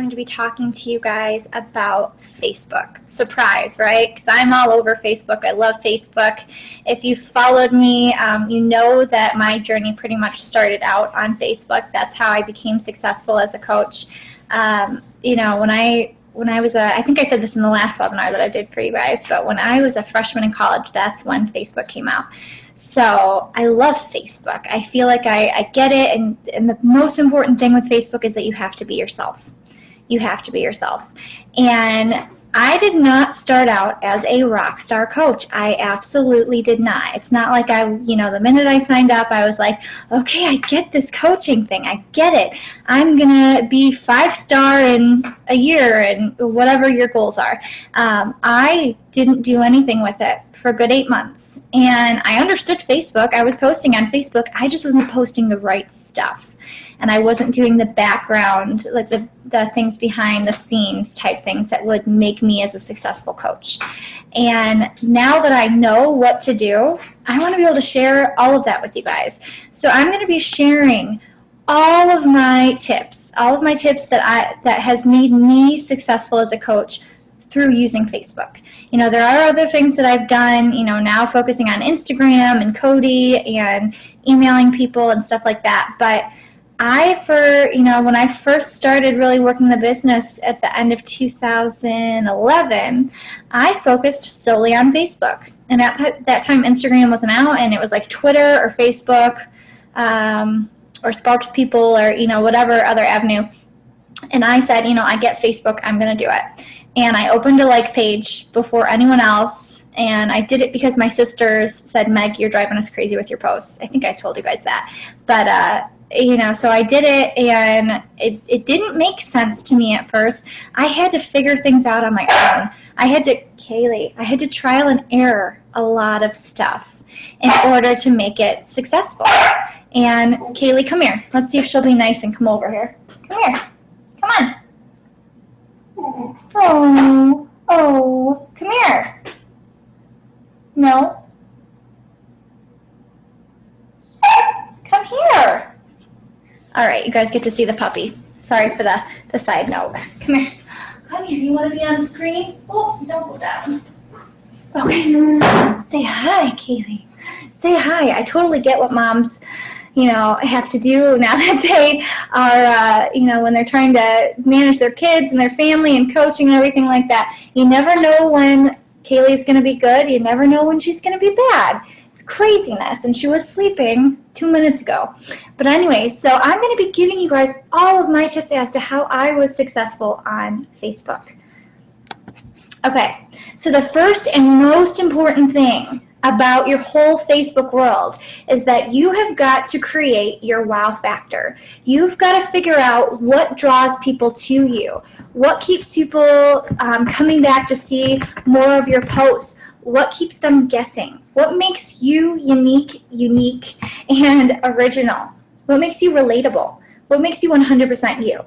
going to be talking to you guys about Facebook. Surprise, right? Because I'm all over Facebook. I love Facebook. If you followed me, you know that my journey pretty much started out on Facebook. That's how I became successful as a coach. You know, when I was I think I said this in the last webinar that I did for you guys, but when I was a freshman in college, that's when Facebook came out. So I love Facebook. I feel like I get it, and the most important thing with Facebook is that you have to be yourself. You have to be yourself. And I did not start out as a rock star coach. I absolutely did not. It's not like the minute I signed up, I was like, okay, I get this coaching thing. I get it. I'm going to be 5-star in a year and whatever your goals are. I didn't do anything with it for a good 8 months. And I understood Facebook. I was posting on Facebook. I just wasn't posting the right stuff. And I wasn't doing the background, like the things behind the scenes type things that would make me as a successful coach. And now that I know what to do, I want to be able to share all of that with you guys. So I'm going to be sharing all of my tips that has made me successful as a coach through using Facebook. You know, there are other things that I've done, you know, now focusing on Instagram and Cody and emailing people and stuff like that. But when I first started really working the business at the end of 2011, I focused solely on Facebook. And at that time, Instagram wasn't out, and it was like Twitter or Facebook or Sparks People or, whatever other avenue. And I said, I get Facebook, I'm going to do it. And I opened a like page before anyone else, and I did it because my sisters said, Meg, you're driving us crazy with your posts. I think I told you guys that. But, so I did it, and it didn't make sense to me at first. I had to figure things out on my own. I had to trial and error a lot of stuff in order to make it successful. And Kaylee, come here. Let's see if she'll be nice and come over here. Come here. Come on. Oh, come here. No. Come here. All right, you guys get to see the puppy. Sorry for the side note. Come here. Come here. You want to be on the screen? Oh, don't go down. Okay. Say hi, Kaylee. Say hi. I totally get what moms, have to do now that they are, when they're trying to manage their kids and their family and coaching and everything like that. You never know when Kaylee's going to be good. You never know when she's going to be bad. It's craziness, and she was sleeping 2 minutes ago. But anyway, so I'm going to be giving you guys all of my tips as to how I was successful on Facebook. Okay, so the first and most important thing about your whole Facebook world is that you have got to create your wow factor. You've got to figure out what draws people to you, what keeps people coming back to see more of your posts, what keeps them guessing, what makes you unique, and original, what makes you relatable, what makes you 100% you.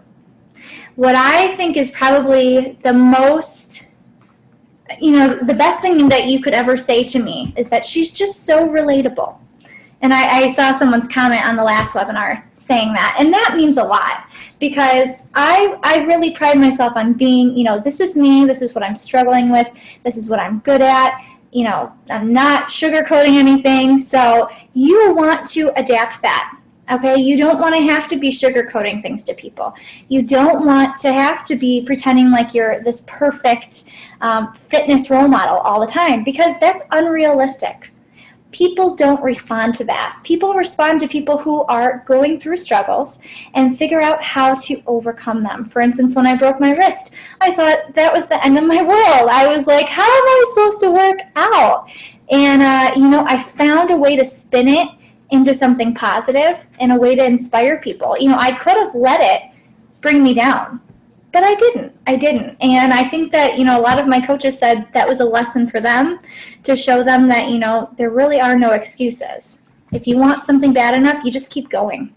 What I think is probably the most the best thing that you could ever say to me is that she's just so relatable. And I saw someone's comment on the last webinar saying that. And that means a lot, because I really pride myself on being, this is me, this is what I'm struggling with, this is what I'm good at. I'm not sugarcoating anything. So you want to adapt that. Okay, you don't want to have to be sugarcoating things to people. You don't want to have to be pretending like you're this perfect fitness role model all the time, because that's unrealistic. People don't respond to that. People respond to people who are going through struggles and figure out how to overcome them. For instance, when I broke my wrist, I thought that was the end of my world. I was like, how am I supposed to work out? And, I found a way to spin it into something positive and a way to inspire people. I could have let it bring me down, but I didn't. And I think that, a lot of my coaches said that was a lesson for them, to show them that, there really are no excuses. If you want something bad enough, you just keep going.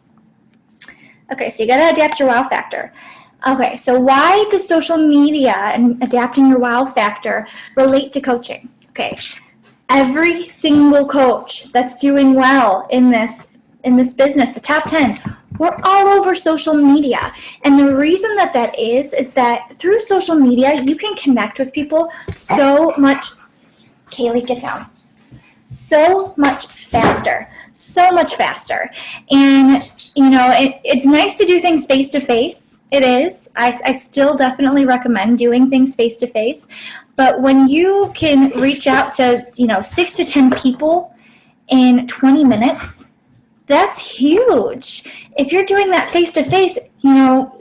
Okay, so you got to adapt your wow factor. Okay, so why does social media and adapting your wow factor relate to coaching? Okay. Every single coach that's doing well in this in this business, the top 10, we're all over social media. And the reason that that is that through social media, you can connect with people so much. Kaylee, get down. So much faster. So much faster. And, you know, it's nice to do things face-to-face. It is. I still definitely recommend doing things face-to-face. But when you can reach out to, you know, 6 to 10 people in 20 minutes, that's huge. If you're doing that face-to-face, you know,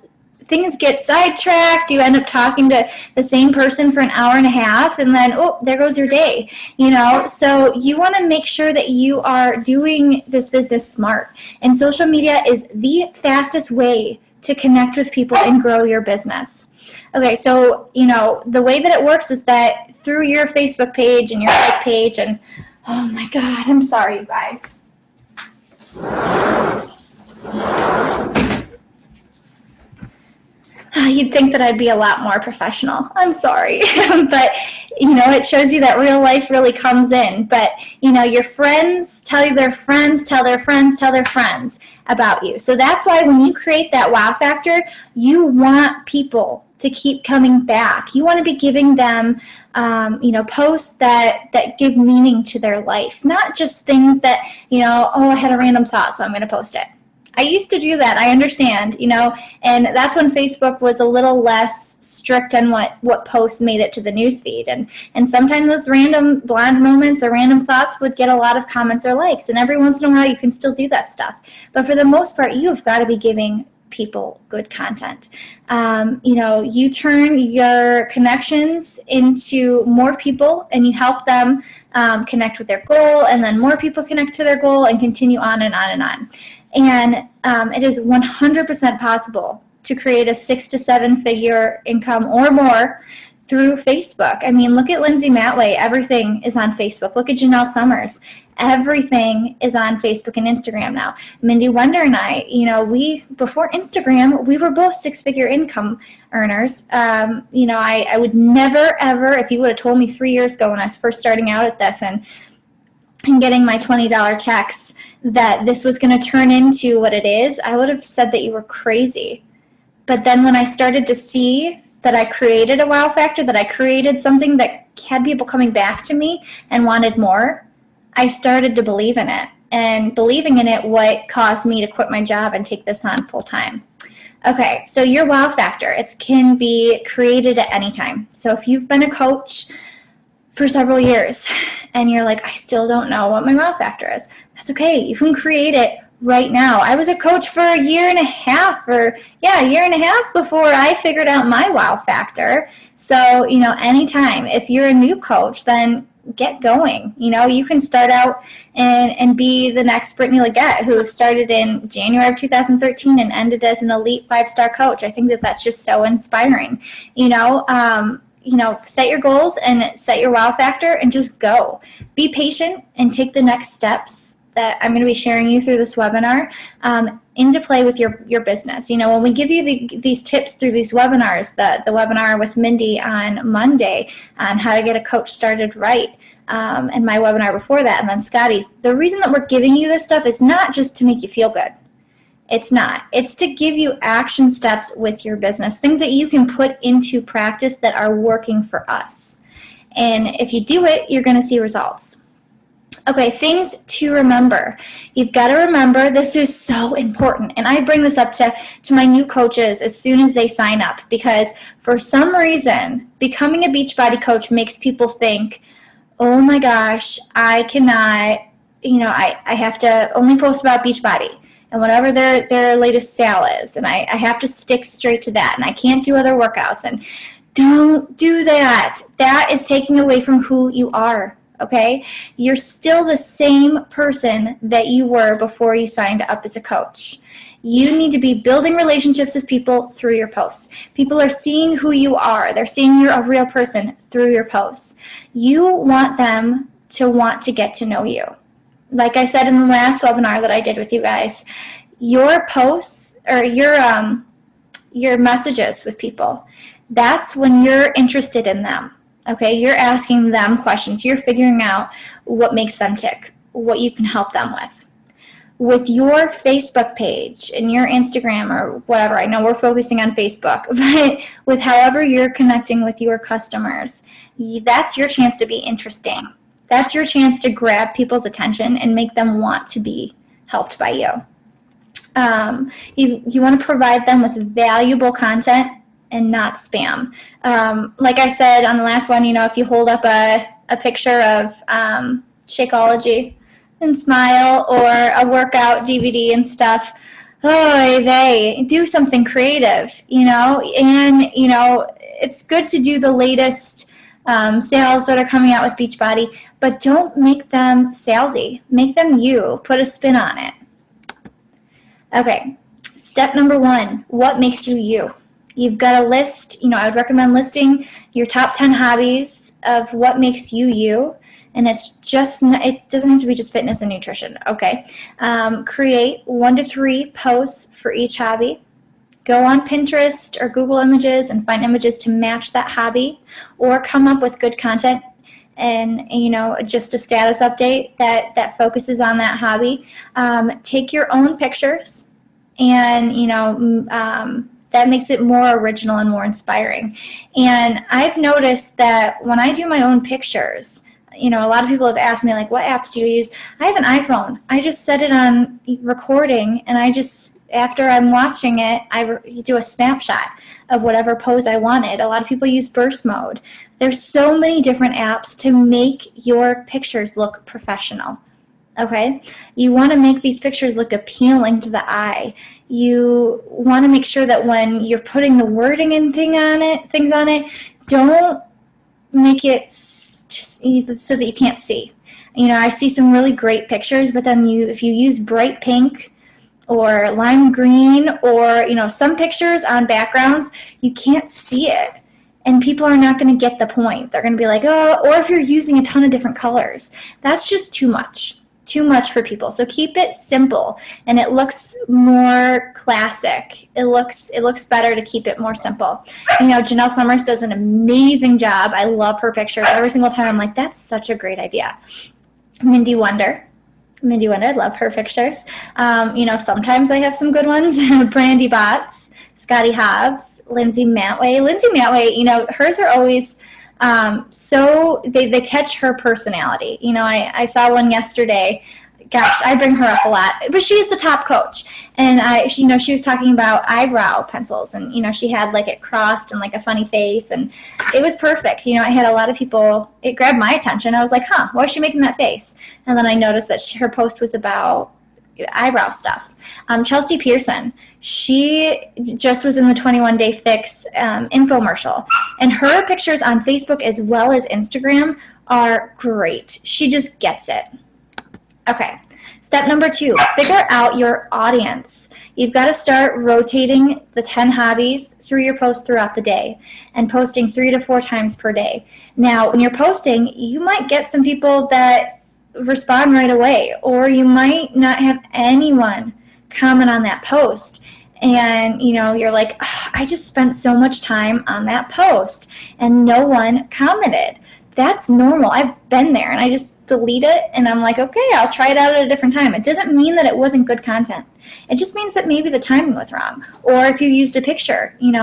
things get sidetracked. You end up talking to the same person for an hour and a half, and then, oh, there goes your day, you know. So you want to make sure that you are doing this business smart. And social media is the fastest way to connect with people and grow your business. Okay, so, you know, the way that it works is that through your Facebook page and your like page, and, oh my God, I'm sorry, you guys. You'd think that I'd be a lot more professional. I'm sorry. But, you know, it shows you that real life really comes in. But, you know, your friends tell their friends, tell their friends, tell their friends about you. So that's why when you create that wow factor, you want people to keep coming back. You want to be giving them, you know, posts that give meaning to their life, not just things that, you know, oh, I had a random thought, so I'm going to post it. I used to do that. I understand, you know, and that's when Facebook was a little less strict on what posts made it to the newsfeed. And sometimes those random blonde moments or random thoughts would get a lot of comments or likes. And every once in a while, you can still do that stuff. But for the most part, you've got to be giving people good content. You know, you turn your connections into more people, and you help them connect with their goal, and then more people connect to their goal, and continue on and on and on. And it is 100% possible to create a 6 to 7 figure income or more through Facebook. I mean, look at Lindsay Matway. Everything is on Facebook. Look at Janelle Summers. Everything is on Facebook and Instagram now. Mindy Wonder and I, you know, before Instagram, we were both 6-figure income earners. You know, I would never, ever, if you would have told me 3 years ago when I was first starting out at this and getting my $20 checks, that this was going to turn into what it is, I would have said that you were crazy. But then when I started to see that I created a wow factor, that I created something that had people coming back to me and wanted more, I started to believe in it. And believing in it, what caused me to quit my job and take this on full time. Okay, so your wow factor, it can be created at any time. So if you've been a coach for several years and you're like, I still don't know what my wow factor is, that's okay. You can create it right now. I was a coach for a year and a half before I figured out my wow factor. So, you know, anytime. If you're a new coach, then get going. You know, you can start out and be the next Brittany Leggett, who started in January of 2013 and ended as an elite 5-star coach. I think that that's just so inspiring. You know, set your goals and set your wow factor and just go. Be patient and take the next steps that I'm going to be sharing you through this webinar into play with your business. You know, when we give you these tips through these webinars, the webinar with Mindy on Monday on how to get a coach started right, and my webinar before that, and then Scotty's, the reason that we're giving you this stuff is not just to make you feel good. It's not. It's to give you action steps with your business, things that you can put into practice that are working for us. And if you do it, you're going to see results. Okay, things to remember. You've got to remember, this is so important. And I bring this up to my new coaches as soon as they sign up, because for some reason, becoming a Beachbody coach makes people think, oh my gosh, I cannot, you know, I have to only post about Beachbody and whatever their latest sale is. And I have to stick straight to that. And I can't do other workouts. And don't do that. That is taking away from who you are. Okay? You're still the same person that you were before you signed up as a coach. You need to be building relationships with people through your posts. People are seeing who you are. They're seeing you're a real person through your posts. You want them to want to get to know you. Like I said in the last webinar that I did with you guys, your posts or your messages with people, that's when you're interested in them. Okay, you're asking them questions. You're figuring out what makes them tick, what you can help them with. with your Facebook page and your Instagram or whatever. I know we're focusing on Facebook, but with however you're connecting with your customers, that's your chance to be interesting. That's your chance to grab people's attention and make them want to be helped by you. You want to provide them with valuable content and not spam. Like I said on the last one, if you hold up a picture of Shakeology and Smile or a workout DVD and stuff, they do something creative, and it's good to do the latest sales that are coming out with Beachbody, but don't make them salesy. Make them you. Put a spin on it. Okay, step number 1, what makes you you? You've got a list, I would recommend listing your top 10 hobbies of what makes you you, and it doesn't have to be just fitness and nutrition, okay? Create 1 to 3 posts for each hobby. Go on Pinterest or Google Images and find images to match that hobby, or come up with good content and just a status update that focuses on that hobby. Take your own pictures, and that makes it more original and more inspiring. And I've noticed that when I do my own pictures, a lot of people have asked me, like, what apps do you use? I have an iPhone. I just set it on recording, and after I'm watching it, I do a snapshot of whatever pose I wanted. A lot of people use burst mode. There's so many different apps to make your pictures look professional. Okay? You want to make these pictures look appealing to the eye. You want to make sure that when you're putting the wording and things on it, don't make it so that you can't see. I see some really great pictures, but then if you use bright pink or lime green or some pictures on backgrounds, you can't see it, and people are not going to get the point. They're going to be like, oh, or if you're using a ton of different colors, that's just too much for people. So keep it simple, and it looks more classic. It looks better to keep it more simple. Janelle Summers does an amazing job. I love her pictures. Every single time I'm like, that's such a great idea. Mindy Wonder, I love her pictures. Sometimes I have some good ones. Brandy Botts, Scotty Hobbs, Lindsay Matway. Hers are always so they catch her personality. I saw one yesterday. Gosh, I bring her up a lot, but she's the top coach, and she was talking about eyebrow pencils, and she had like it crossed and like a funny face, and it was perfect. I had a lot of people. It grabbed my attention. I was like, huh, why is she making that face? And then I noticed that her post was about eyebrow stuff. Chelsea Pearson, she just was in the 21 Day Fix infomercial, and her pictures on Facebook as well as Instagram are great. She just gets it. Okay, step number 2, figure out your audience. You've got to start rotating the 10 hobbies through your posts throughout the day and posting 3 to 4 times per day. Now, when you're posting, you might get some people that respond right away, or you might not have anyone comment on that post, and you're like, oh, I just spent so much time on that post and no one commented. That's normal. I've been there, and I just delete it, and I'm like, okay, I'll try it out at a different time. It doesn't mean that it wasn't good content. It just means that maybe the timing was wrong, or if you used a picture, you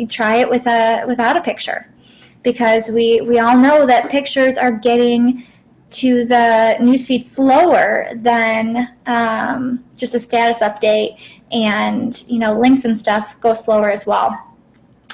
try it without a picture, because we all know that pictures are getting to the newsfeed slower than just a status update, and links and stuff go slower as well.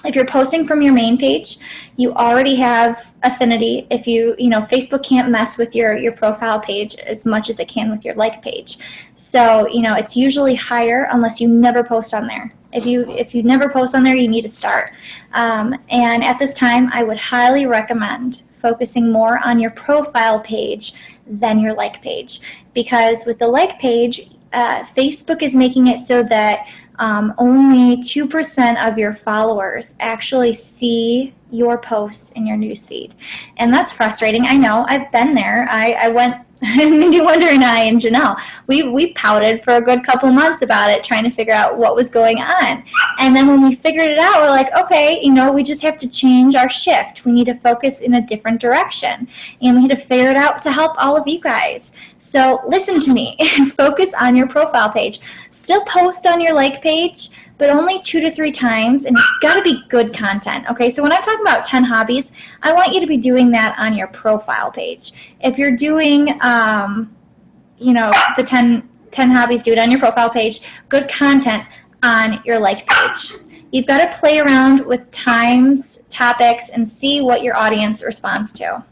If you're posting from your main page, you already have affinity. If Facebook can't mess with your profile page as much as it can with your like page. So, it's usually higher unless you never post on there. If you never post on there, you need to start. And at this time, I would highly recommend focusing more on your profile page than your like page, because with the like page, Facebook is making it so that only 2% of your followers actually see your posts in your newsfeed. And that's frustrating. I know. I've been there. I went Mindy Wonder and I and Janelle, we pouted for a good couple months about it, trying to figure out what was going on. And then when we figured it out, we're like, okay, you know, we just have to change our shift. We need to focus in a different direction. And we had to figure it out to help all of you guys. So listen to me. Focus on your profile page. Still post on your like page, but only 2 to 3 times, and it's got to be good content, okay? So when I'm talking about 10 hobbies, I want you to be doing that on your profile page. If you're doing, you know, the 10 hobbies, do it on your profile page. Good content on your like page. You've got to play around with times, topics, and see what your audience responds to.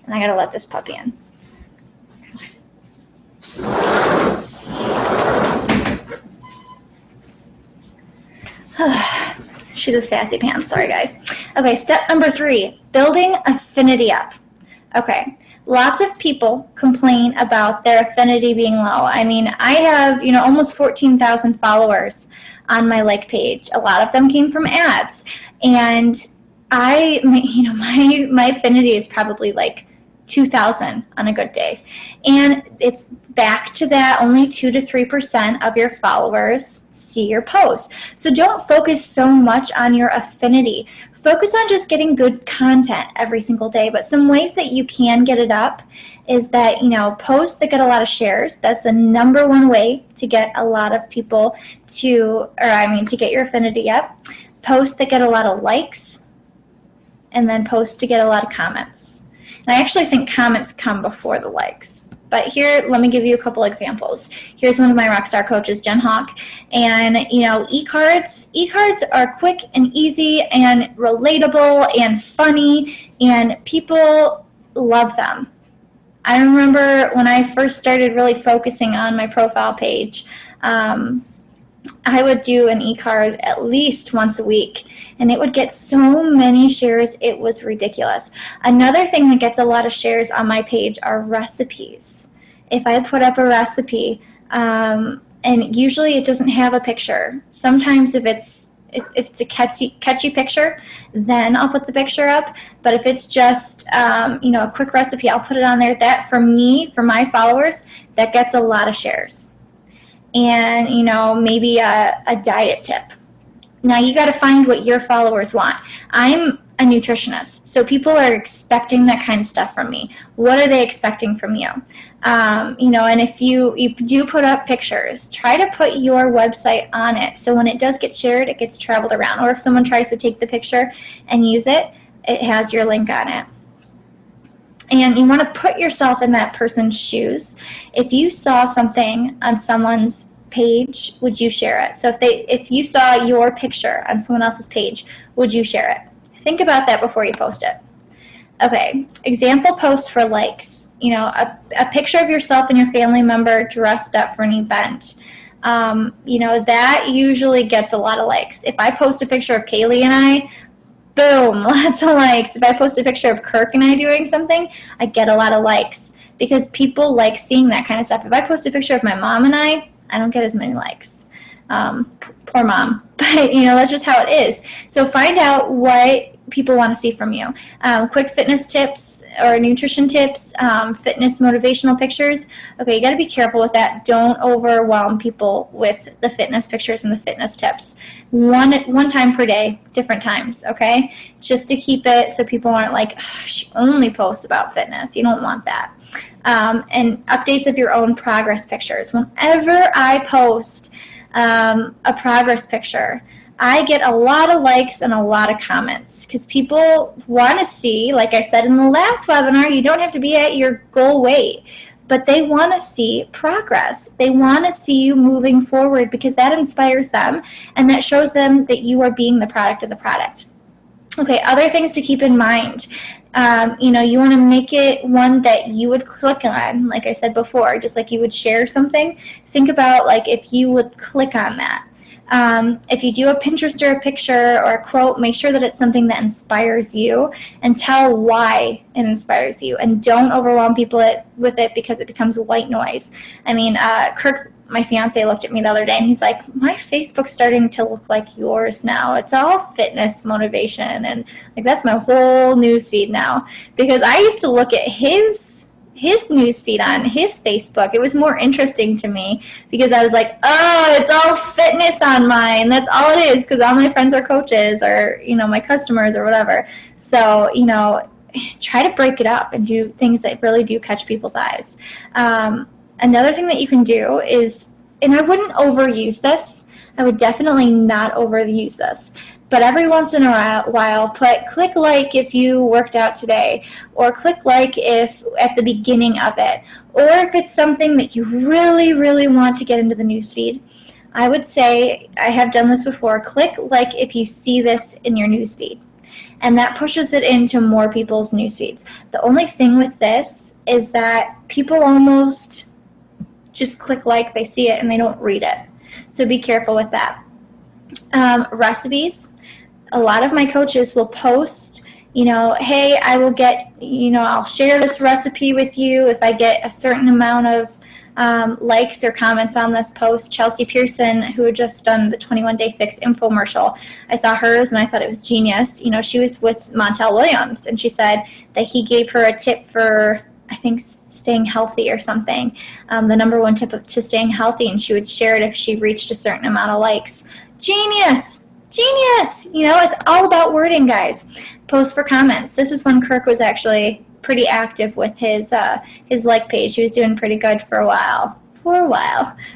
And I got to let this puppy in. She's a sassy pants. Sorry, guys. Okay, step number 3, building affinity up. Okay, lots of people complain about their affinity being low. I mean, I have, you know, almost 14,000 followers on my like page. A lot of them came from ads, and you know, my affinity is probably like 2,000 on a good day, and it's back to that. Only 2 to 3% of your followers see your posts. So don't focus so much on your affinity. Focus on just getting good content every single day. But some ways that you can get it up is that, you know, posts that get a lot of shares. That's the #1 way to get a lot of people to get your affinity up. Posts that get a lot of likes, and then posts to get a lot of comments. And I actually think comments come before the likes. But here, let me give you a couple examples. Here's one of my rockstar coaches, Jen Hawk. And, you know, e-cards are quick and easy and relatable and funny, and people love them. I remember when I first started really focusing on my profile page, I would do an e-card at least once a week, and it would get so many shares, it was ridiculous. Another thing that gets a lot of shares on my page are recipes. If I put up a recipe, and usually it doesn't have a picture. Sometimes if it's a catchy picture, then I'll put the picture up. But if it's just you know, a quick recipe, I'll put it on there. That, for me, for my followers, that gets a lot of shares. And, you know, maybe a diet tip. Now you got to find what your followers want. I'm a nutritionist, so people are expecting that kind of stuff from me. What are they expecting from you? You know, and if you do put up pictures, try to put your website on it, so when it does get shared, it gets traveled around. Or if someone tries to take the picture and use it, it has your link on it. And you want to put yourself in that person's shoes. If you saw something on someone's page, would you share it? So if you saw your picture on someone else's page, would you share it? Think about that before you post it. Okay, example post for likes. You know, a picture of yourself and your family member dressed up for an event. You know, that usually gets a lot of likes. If I post a picture of Kaylee and I, boom, lots of likes. If I post a picture of Kirk and I doing something, I get a lot of likes because people like seeing that kind of stuff. If I post a picture of my mom and I don't get as many likes. Poor mom. But, you know, that's just how it is. So find out what people want to see from you. Quick fitness tips or nutrition tips, fitness motivational pictures. Okay, you got to be careful with that. Don't overwhelm people with the fitness pictures and the fitness tips. One time per day, different times, okay? Just to keep it so people aren't like, she only posts about fitness. You don't want that. And updates of your own progress pictures. Whenever I post a progress picture, I get a lot of likes and a lot of comments because people want to see, like I said in the last webinar, you don't have to be at your goal weight, but they want to see progress. They want to see you moving forward because that inspires them and that shows them that you are being the product of the product. Okay, other things to keep in mind. You know, you want to make it one that you would click on, like I said before, just like you would share something. Think about like if you would click on that. If you do a Pinterest or a picture or a quote, make sure that it's something that inspires you and tell why it inspires you. And don't overwhelm people with it because it becomes white noise. I mean, Kirk, my fiance, looked at me the other day and he's like, my Facebook's starting to look like yours now. It's all fitness motivation. And like that's my whole news feed now. Because I used to look at his his newsfeed on his Facebook. It was more interesting to me because I was like, oh, it's all fitness on mine. That's all it is, because all my friends are coaches or, you know, my customers or whatever. So, you know, try to break it up and do things that really do catch people's eyes. Another thing that you can do is, and I wouldn't overuse this, I would definitely not overuse this, but every once in a while, click like if you worked out today, or click like if at the beginning of it, or if it's something that you really, really want to get into the newsfeed. I would say, I have done this before, click like if you see this in your newsfeed. And that pushes it into more people's newsfeeds. The only thing with this is that people almost just click like, they see it, and they don't read it. So be careful with that. Recipes. A lot of my coaches will post, you know, hey, I will get, you know, I'll share this recipe with you if I get a certain amount of likes or comments on this post. Chelsea Pearson, who had just done the 21-Day Fix infomercial, I saw hers and I thought it was genius. You know, she was with Montel Williams, and she said that he gave her a tip for, I think, staying healthy or something, the #1 tip to staying healthy, and she would share it if she reached a certain amount of likes. Genius! Genius! You know, it's all about wording, guys. Post for comments. This is when Kirk was actually pretty active with his like page. He was doing pretty good for a while.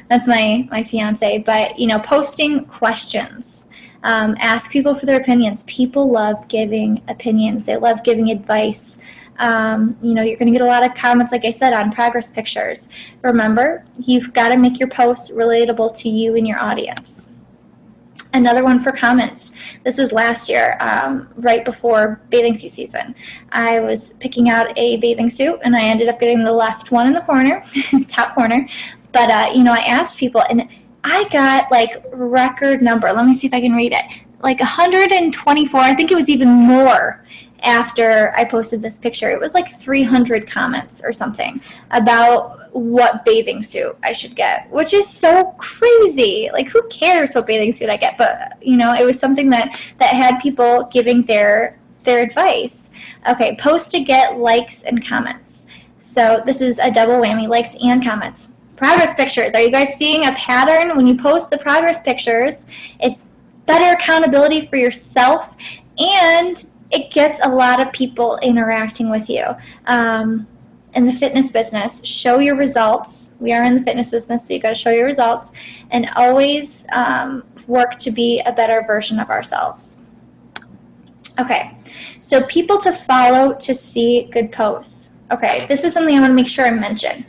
That's my fiance. But, you know, posting questions. Ask people for their opinions. People love giving opinions. They love giving advice. You know, you're going to get a lot of comments, like I said, on progress pictures. Remember, you've got to make your posts relatable to you and your audience. Another one for comments. This was last year, right before bathing suit season. I was picking out a bathing suit, and I ended up getting the left one in the corner, top corner. But, you know, I asked people, and I got, like, record number. Let me see if I can read it. Like 124. I think it was even more after I posted this picture. It was like 300 comments or something about what bathing suit I should get, which is so crazy. Like, who cares what bathing suit I get? But, you know, it was something that had people giving their advice. Okay, post to get likes and comments. So this is a double whammy, likes and comments. Progress pictures. Are you guys seeing a pattern? When you post the progress pictures, it's better accountability for yourself, and it gets a lot of people interacting with you. In the fitness business, show your results. We are in the fitness business, so you got to show your results, and always work to be a better version of ourselves. Okay, so people to follow to see good posts. Okay, this is something I want to make sure I mention.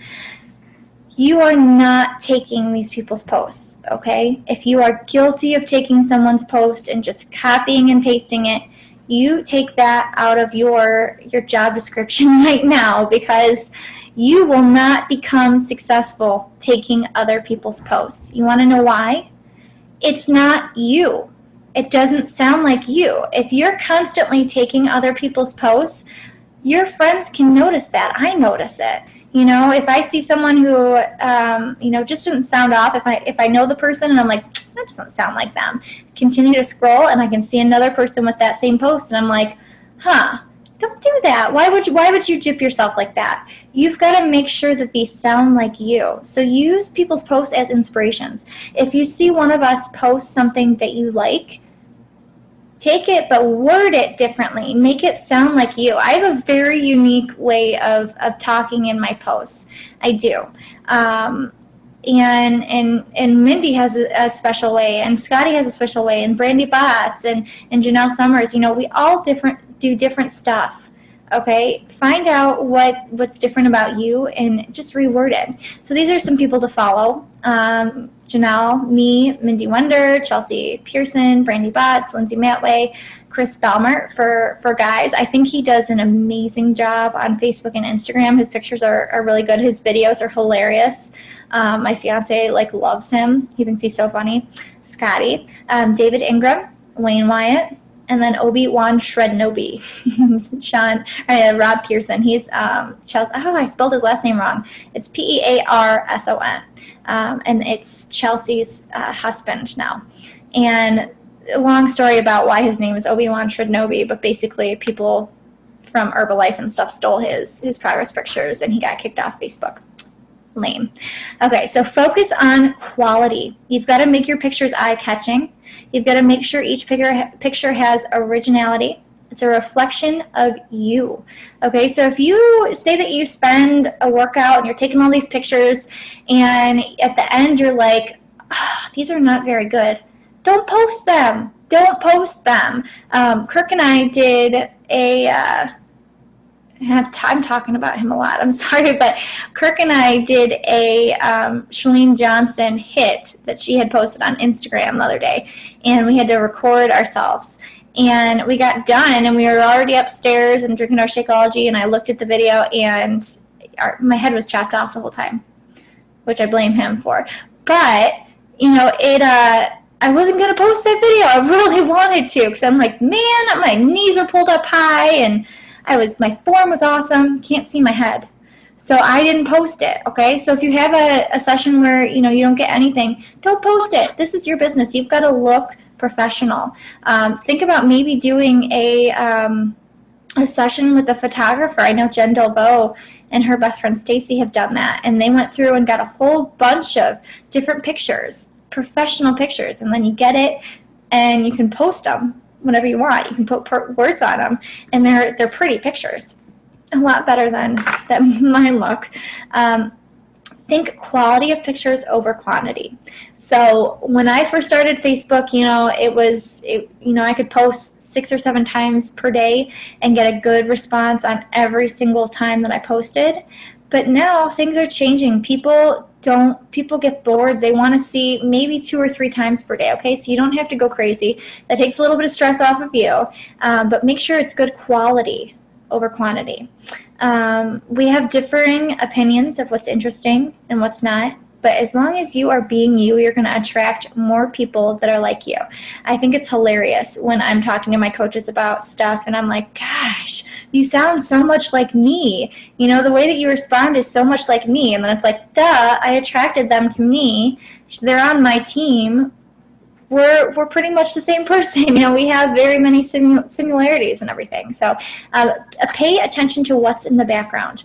You are not taking these people's posts, okay? If you are guilty of taking someone's post and just copying and pasting it, you take that out of your job description right now, because you will not become successful taking other people's posts. You want to know why? It's not you. It doesn't sound like you. If you're constantly taking other people's posts, your friends can notice that. I notice it. You know, if I see someone who, you know, just doesn't sound off, if I know the person and I'm like, that doesn't sound like them, continue to scroll and I can see another person with that same post and I'm like, huh, don't do that. Why would you gyp yourself like that? You've got to make sure that these sound like you. So use people's posts as inspirations. If you see one of us post something that you like, take it, but word it differently. Make it sound like you. I have a very unique way of talking in my posts. I do. And Mindy has a special way, and Scotty has a special way, and Brandy Botts and Janelle Summers. You know, we all do different stuff. Okay, find out what's different about you and just reword it. So these are some people to follow. Janelle, me, Mindy Wonder, Chelsea Pearson, Brandy Botts, Lindsay Matway, Chris Balmer for guys. I think he does an amazing job on Facebook and Instagram. His pictures are really good. His videos are hilarious. My fiance loves him. He thinks he's so funny. Scotty, David Ingram, Wayne Wyatt, and then Obi-Wan Shrednobi. Rob Pearson. He's Chelsea. Oh, I spelled his last name wrong. It's Pearson. And it's Chelsea's husband now. And a long story about why his name is Obi-Wan Shrednobi, but basically people from Herbalife and stuff stole his progress pictures, and he got kicked off Facebook. Lame. Okay, so focus on quality. You've got to make your pictures eye-catching. You've got to make sure each picture has originality. It's a reflection of you. Okay, so if you say that you spend a workout and you're taking all these pictures, and at the end you're like, oh, these are not very good, don't post them. Don't post them. Kirk and I did I'm talking about him a lot, I'm sorry, but Kirk and I did a Chalene Johnson hit that she had posted on Instagram the other day, and we had to record ourselves. And we got done, and we were already upstairs and drinking our Shakeology, and I looked at the video, and my head was chopped off the whole time, which I blame him for. But, you know, I wasn't going to post that video. I really wanted to, because I'm like, man, my knees were pulled up high, and my form was awesome. Can't see my head. So I didn't post it, okay? So if you have a session where, you know, you don't get anything, don't post it. This is your business. You've got to look professional. Think about maybe doing a session with a photographer. I know Jen Delvaux and her best friend Stacy have done that, and they went through and got a whole bunch of different pictures, professional pictures, and then you get it and you can post them whenever you want. You can put words on them, and they're pretty pictures, a lot better than mine look. Think quality of pictures over quantity. So when I first started Facebook, you know, I could post 6 or 7 times per day and get a good response on every single time that I posted. But now things are changing. People get bored. They want to see maybe 2 or 3 times per day, okay? So you don't have to go crazy. That takes a little bit of stress off of you, but make sure it's good quality over quantity. We have differing opinions of what's interesting and what's not, but as long as you are being you, you're going to attract more people that are like you. I think it's hilarious when I'm talking to my coaches about stuff, and I'm like, gosh, you sound so much like me. You know, the way that you respond is so much like me. And then it's like, duh, I attracted them to me. They're on my team. We're pretty much the same person. You know, we have very many similarities and everything. So pay attention to what's in the background.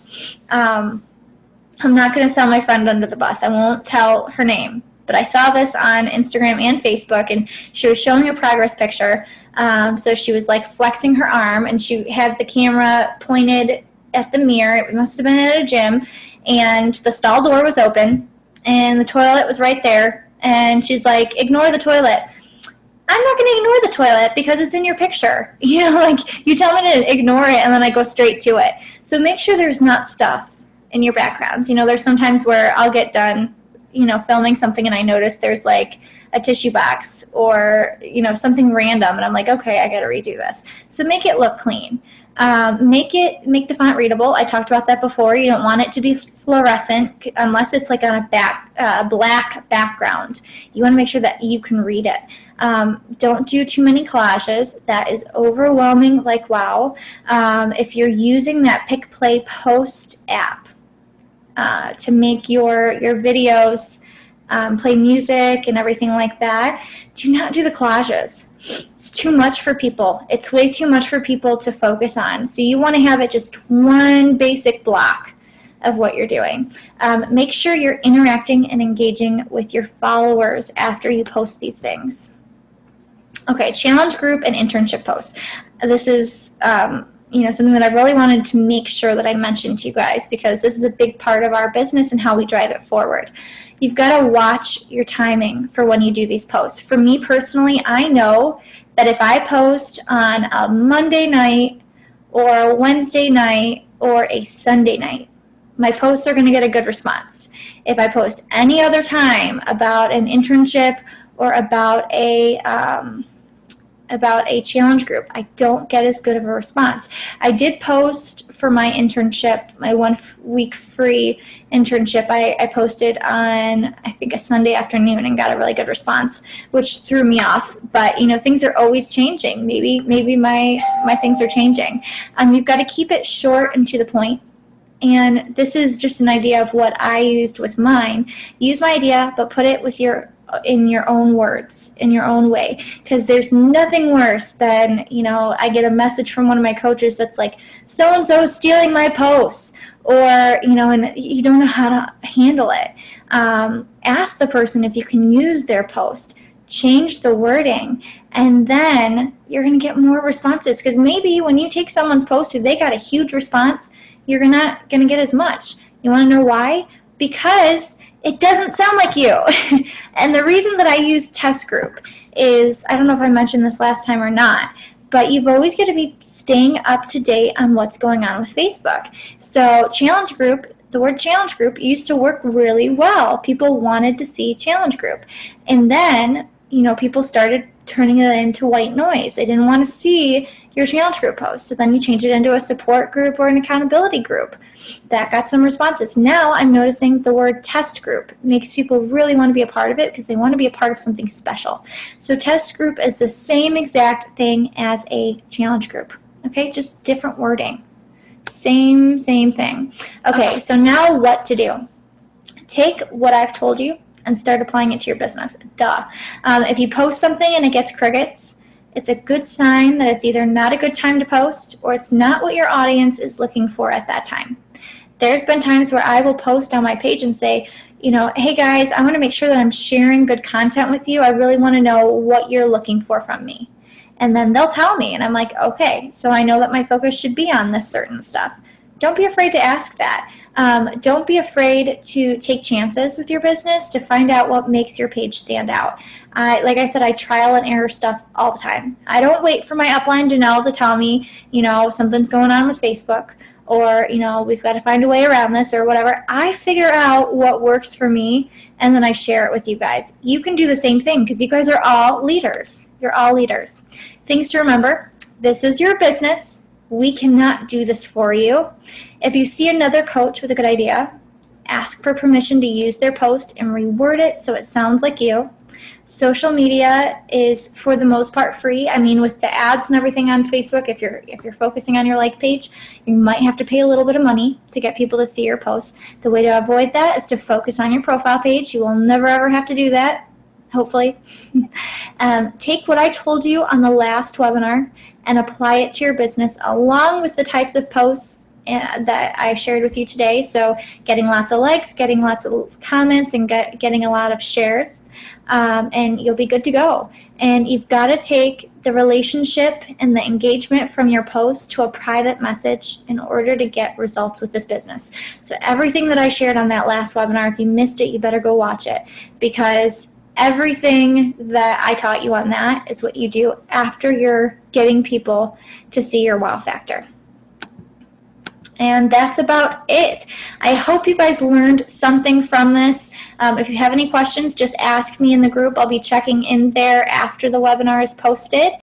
I'm not going to sell my friend under the bus. I won't tell her name. But I saw this on Instagram and Facebook, and she was showing a progress picture. So she was like flexing her arm, and she had the camera pointed at the mirror. It must have been at a gym, and the stall door was open, and the toilet was right there. And she's like, ignore the toilet. I'm not going to ignore the toilet because it's in your picture. You know, like, you tell me to ignore it, and then I go straight to it. So make sure there's not stuff in your backgrounds. You know, there's sometimes where I'll get done, you know, filming something, and I notice there's like a tissue box or, you know, something random, and I'm like, okay, I got to redo this. So make it look clean. Make the font readable. I talked about that before. You don't want it to be fluorescent unless it's like on a black background. You want to make sure that you can read it. Don't do too many collages. That is overwhelming, like wow. If you're using that Pick, Play, Post app to make your videos, play music and everything like that, do not do the collages. It's too much for people. It's way too much for people to focus on. So you want to have it just one basic block of what you're doing. Make sure you're interacting and engaging with your followers after you post these things. Okay, challenge group and internship posts. This is you know, something that I really wanted to make sure that I mentioned to you guys, because this is a big part of our business and how we drive it forward. You've got to watch your timing for when you do these posts. For me personally, I know that if I post on a Monday night or a Wednesday night or a Sunday night, my posts are going to get a good response. If I post any other time about an internship or about a challenge group, I don't get as good of a response. I did post for my internship, my 1 week free internship. I posted on, I think, a Sunday afternoon and got a really good response, which threw me off. But, you know, things are always changing. Maybe my things are changing. You've got to keep it short and to the point. And this is just an idea of what I used with mine. Use my idea, but put it with your in your own words, in your own way, because there's nothing worse than, you know, I get a message from one of my coaches that's like, so-and-so is stealing my posts, or, you know, and you don't know how to handle it. Ask the person if you can use their post, change the wording, and then you're going to get more responses, because maybe when you take someone's post who they got a huge response, you're not going to get as much. You want to know why? Because it doesn't sound like you. And the reason that I use test group is, I don't know if I mentioned this last time or not, but you've always got to be staying up to date on what's going on with Facebook. So challenge group, the word challenge group used to work really well. People wanted to see challenge group. And then, you know, people started turning it into white noise. They didn't want to see your challenge group post. So then you change it into a support group or an accountability group. That got some responses. Now I'm noticing the word test group makes people really want to be a part of it, because they want to be a part of something special. So test group is the same exact thing as a challenge group. Okay, just different wording. Same thing. Okay, so now what to do? Take what I've told you and start applying it to your business. Duh. If you post something and it gets crickets, it's a good sign that it's either not a good time to post, or it's not what your audience is looking for at that time. There's been times where I will post on my page and say, you know, hey guys, I want to make sure that I'm sharing good content with you. I really want to know what you're looking for from me. And then they'll tell me, and I'm like, okay, so I know that my focus should be on this certain stuff. Don't be afraid to ask that. Don't be afraid to take chances with your business to find out what makes your page stand out. Like I said, I trial and error stuff all the time. I don't wait for my upline Janelle to tell me, you know, something's going on with Facebook, or, you know, we've got to find a way around this or whatever. I figure out what works for me, and then I share it with you guys. You can do the same thing, because you guys are all leaders. You're all leaders. Things to remember: this is your business. We cannot do this for you. If you see another coach with a good idea, ask for permission to use their post and reword it so it sounds like you. Social media is, for the most part, free. I mean, with the ads and everything on Facebook, if you're focusing on your like page, you might have to pay a little bit of money to get people to see your posts. The way to avoid that is to focus on your profile page. You will never ever have to do that, hopefully. Take what I told you on the last webinar and apply it to your business, along with the types of posts that I shared with you today. So getting lots of likes, getting lots of comments, and getting a lot of shares, and you'll be good to go. And you've got to take the relationship and the engagement from your post to a private message in order to get results with this business. So everything that I shared on that last webinar, if you missed it, you better go watch it, because everything that I taught you on that is what you do after you're getting people to see your wow factor. And that's about it. I hope you guys learned something from this. If you have any questions, just ask me in the group. I'll be checking in there after the webinar is posted.